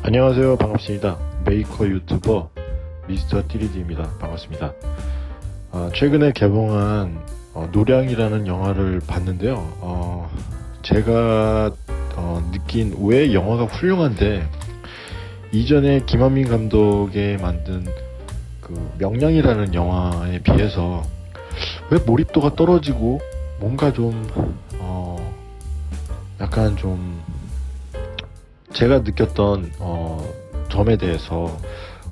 안녕하세요. 반갑습니다. 메이커 유튜버 미스터 3D입니다. 반갑습니다. 최근에 개봉한 노량이라는 영화를 봤는데요. 제가 느낀 왜 영화가 훌륭한데 이전에 김한민 감독의 만든 그 명량이라는 영화에 비해서 왜 몰입도가 떨어지고 뭔가 좀 약간 좀 제가 느꼈던 점에 대해서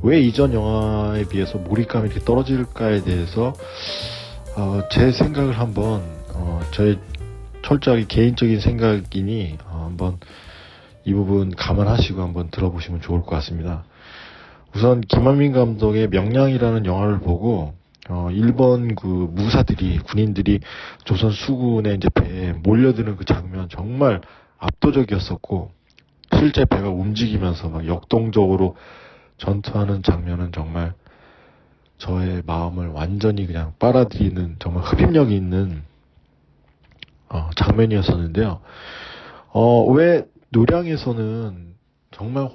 왜 이전 영화에 비해서 몰입감이 이렇게 떨어질까에 대해서 제 생각을 한번 저의 철저하게 개인적인 생각이니 한번 이 부분 감안하시고 한번 들어보시면 좋을 것 같습니다. 우선 김한민 감독의 명량이라는 영화를 보고 일본 그 무사들이 군인들이 조선 수군의 이제 배에 몰려드는 그 장면 정말 압도적이었었고 실제 배가 움직이면서 막 역동적으로 전투하는 장면은 정말 저의 마음을 완전히 그냥 빨아들이는 정말 흡입력이 있는 장면이었었는데요. 왜 노량에서는 정말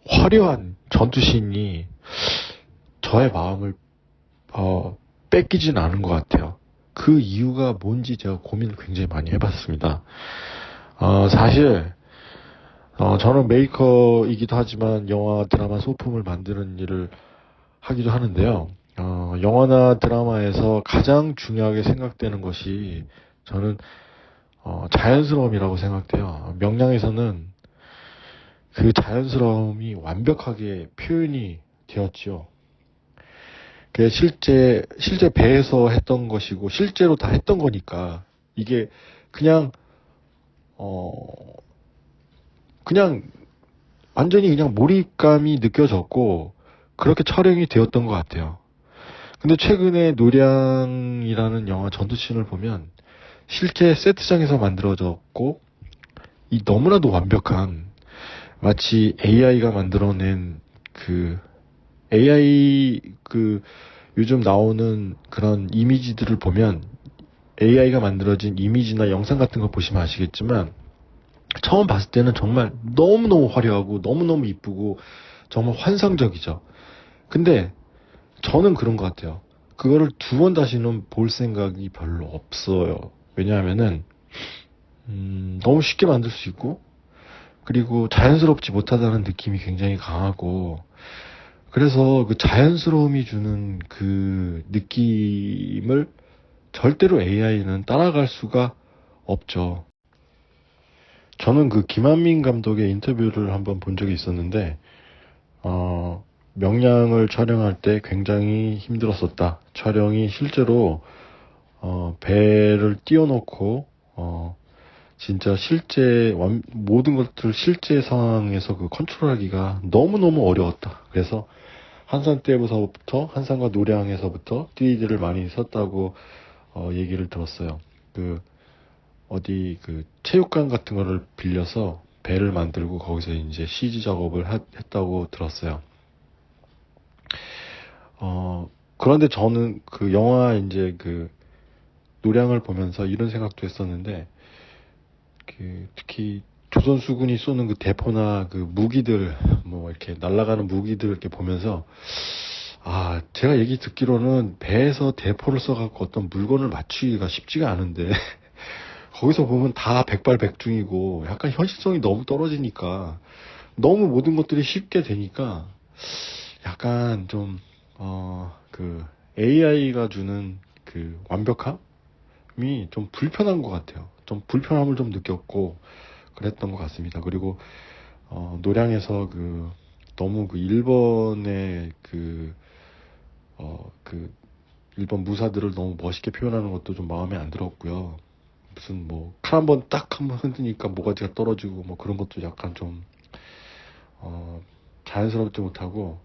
화려한 전투씬이 저의 마음을 뺏기진 않은 것 같아요. 그 이유가 뭔지 제가 고민을 굉장히 많이 해봤습니다. 사실 저는 메이커이기도 하지만 영화, 드라마, 소품을 만드는 일을 하기도 하는데요. 영화나 드라마에서 가장 중요하게 생각되는 것이 저는 자연스러움이라고 생각돼요. 명량에서는 그 자연스러움이 완벽하게 표현이 되었죠. 그게 실제 배에서 했던 것이고 실제로 다 했던 거니까 이게 그냥 그냥 완전히 그냥 몰입감이 느껴졌고 그렇게 촬영이 되었던 것 같아요. 근데 최근에 노량이라는 영화 전투씬을 보면 실제 세트장에서 만들어졌고 이 너무나도 완벽한 마치 AI가 만들어낸 그 AI 그 요즘 나오는 그런 이미지들을 보면 AI가 만들어진 이미지나 영상 같은 거 보시면 아시겠지만 처음 봤을 때는 정말 너무너무 화려하고 너무너무 이쁘고 정말 환상적이죠. 근데 저는 그런 것 같아요. 그거를 두 번 다시는 볼 생각이 별로 없어요. 왜냐하면은 너무 쉽게 만들 수 있고 그리고 자연스럽지 못하다는 느낌이 굉장히 강하고 그래서 그 자연스러움이 주는 그 느낌을 절대로 AI는 따라갈 수가 없죠. 저는 그 김한민 감독의 인터뷰를 한번 본 적이 있었는데 명량을 촬영할 때 굉장히 힘들었었다. 촬영이 실제로 배를 띄워놓고 진짜 실제 모든 것들 실제 상황에서 그 컨트롤하기가 너무너무 어려웠다. 그래서 한산과 노량에서부터 3D를 많이 썼다고 얘기를 들었어요. 그 어디 그 체육관 같은 거를 빌려서 배를 만들고 거기서 이제 CG 작업을 했다고 들었어요. 그런데 저는 그 영화 이제 그 노량을 보면서 이런 생각도 했었는데, 그 특히 조선 수군이 쏘는 그 대포나 그 무기들, 뭐 이렇게 날아가는 무기들 이렇게 보면서, 제가 얘기 듣기로는 배에서 대포를 써갖고 어떤 물건을 맞추기가 쉽지가 않은데, 거기서 보면 다 백발백중이고, 약간 현실성이 너무 떨어지니까, 너무 모든 것들이 쉽게 되니까, 약간 좀, 그 AI가 주는 그 완벽함이 좀 불편한 것 같아요. 좀 불편함을 좀 느꼈고 그랬던 것 같습니다. 그리고 노량에서 그 너무 그 일본의 그 일본 무사들을 너무 멋있게 표현하는 것도 좀 마음에 안 들었고요. 무슨 뭐 칼 한번 딱 한번 흔드니까 모가지가 떨어지고 뭐 그런 것도 약간 좀 자연스럽지 못하고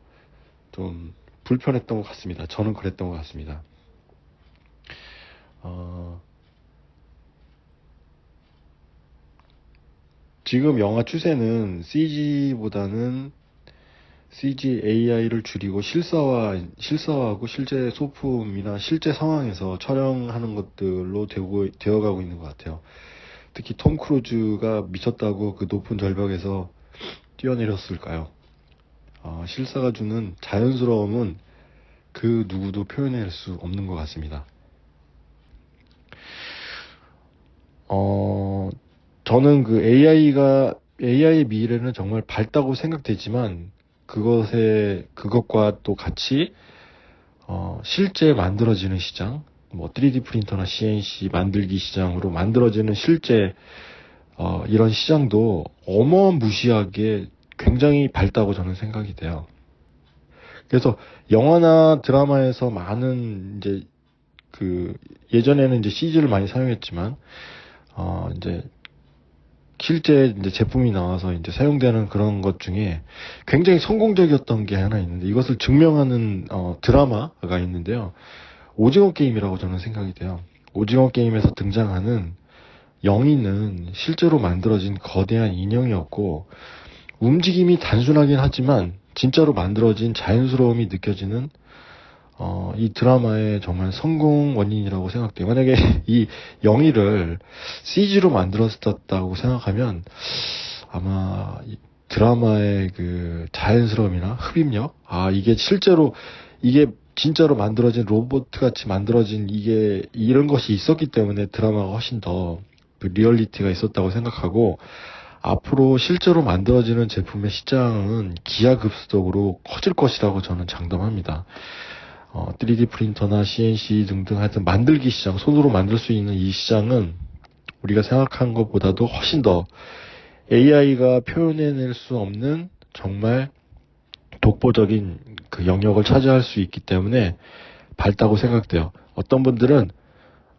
좀 불편했던 것 같습니다. 저는 그랬던 것 같습니다. 지금 영화 추세는 CG보다는 CG AI를 줄이고 실사화하고 실제 소품이나 실제 상황에서 촬영하는 것들로 되어가고 있는 것 같아요. 특히 톰 크루즈가 미쳤다고 그 높은 절벽에서 뛰어내렸을까요? 실사가 주는 자연스러움은 그 누구도 표현할 수 없는 것 같습니다. 저는 그 AI의 미래는 정말 밝다고 생각되지만 그것과 또 같이 실제 만들어지는 시장, 뭐 3D 프린터나 CNC 만들기 시장으로 만들어지는 실제 이런 시장도 어마무시하게 굉장히 밝다고 저는 생각이 돼요. 그래서 영화나 드라마에서 많은 이제 예전에는 이제 CG를 많이 사용했지만 이제 실제 이제 제품이 나와서 이제 사용되는 그런 것 중에 굉장히 성공적이었던 게 하나 있는데, 이것을 증명하는 드라마가 있는데요. 오징어 게임이라고 저는 생각이 돼요. 오징어 게임에서 등장하는 영희는 실제로 만들어진 거대한 인형이었고, 움직임이 단순하긴 하지만 진짜로 만들어진 자연스러움이 느껴지는 이 드라마의 정말 성공 원인이라고 생각돼요. 만약에 이 영희를 CG로 만들었었다고 생각하면 아마 이 드라마의 그 자연스러움이나 흡입력, 이게 진짜로 만들어진 로봇 같이 만들어진 이런 것이 있었기 때문에 드라마가 훨씬 더 그 리얼리티가 있었다고 생각하고, 앞으로 실제로 만들어지는 제품의 시장은 기하급수적으로 커질 것이라고 저는 장담합니다. 3D 프린터나 CNC 등등 하여튼 만들기 시장, 손으로 만들 수 있는 이 시장은 우리가 생각한 것보다도 훨씬 더 AI가 표현해낼 수 없는 정말 독보적인 그 영역을 차지할 수 있기 때문에 밝다고 생각돼요. 어떤 분들은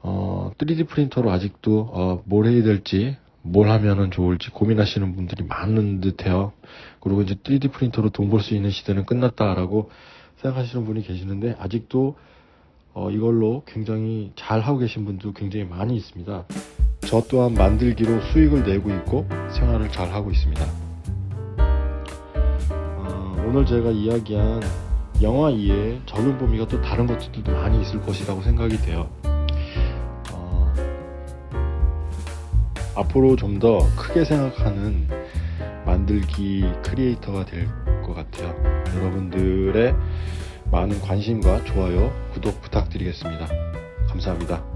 3D 프린터로 아직도 뭘 해야 될지, 뭘 하면은 좋을지 고민하시는 분들이 많은 듯해요. 그리고 이제 3D 프린터로 돈 벌 수 있는 시대는 끝났다라고 생각하시는 분이 계시는데, 아직도 이걸로 굉장히 잘 하고 계신 분도 굉장히 많이 있습니다. 저 또한 만들기로 수익을 내고 있고 생활을 잘 하고 있습니다. 오늘 제가 이야기한 영화 이외에 적용 범위가 또 다른 것들도 많이 있을 것이라고 생각이 돼요. 앞으로 좀 더 크게 생각하는 만들기 크리에이터가 될 것 같아요. 여러분들의 많은 관심과 좋아요, 구독 부탁드리겠습니다. 감사합니다.